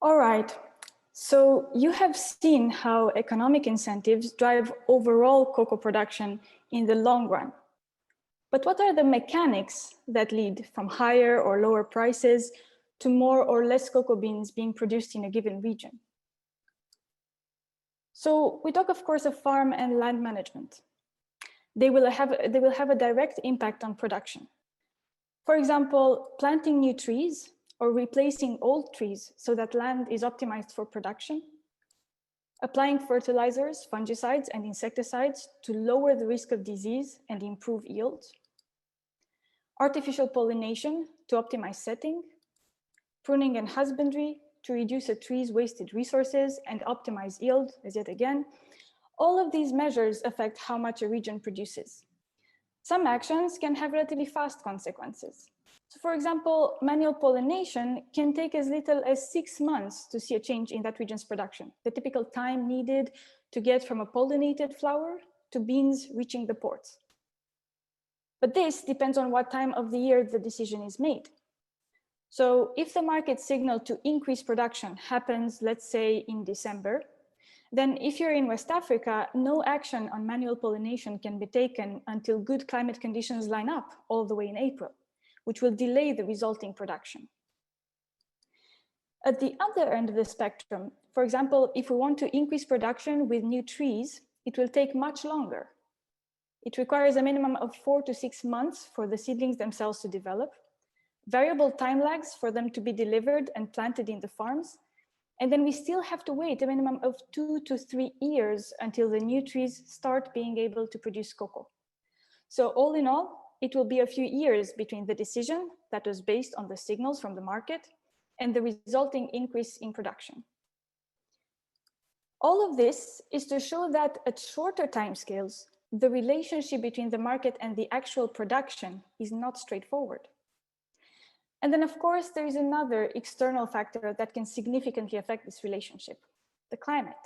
All right, so you have seen how economic incentives drive overall cocoa production in the long run. But what are the mechanics that lead from higher or lower prices to more or less cocoa beans being produced in a given region? So we talk, of course, of farm and land management. They will have a direct impact on production. For example, planting new trees or replacing old trees so that land is optimized for production, applying fertilizers, fungicides, and insecticides to lower the risk of disease and improve yields, artificial pollination to optimize setting, pruning and husbandry to reduce a tree's wasted resources and optimize yield, as yet again. All of these measures affect how much a region produces. Some actions can have relatively fast consequences. So for example, manual pollination can take as little as 6 months to see a change in that region's production, the typical time needed to get from a pollinated flower to beans reaching the ports. But this depends on what time of the year the decision is made. So if the market signal to increase production happens, let's say in December, then if you're in West Africa, no action on manual pollination can be taken until good climate conditions line up all the way in April, which will delay the resulting production. At the other end of the spectrum, for example, if we want to increase production with new trees, it will take much longer. It requires a minimum of 4 to 6 months for the seedlings themselves to develop, variable time lags for them to be delivered and planted in the farms, and then we still have to wait a minimum of 2 to 3 years until the new trees start being able to produce cocoa. So all in all, it will be a few years between the decision that was based on the signals from the market and the resulting increase in production. All of this is to show that at shorter timescales, the relationship between the market and the actual production is not straightforward. And then, of course, there is another external factor that can significantly affect this relationship, the climate.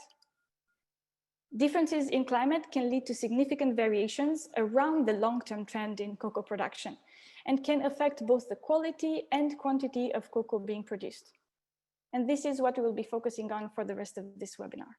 Differences in climate can lead to significant variations around the long-term trend in cocoa production and can affect both the quality and quantity of cocoa being produced. And this is what we will be focusing on for the rest of this webinar.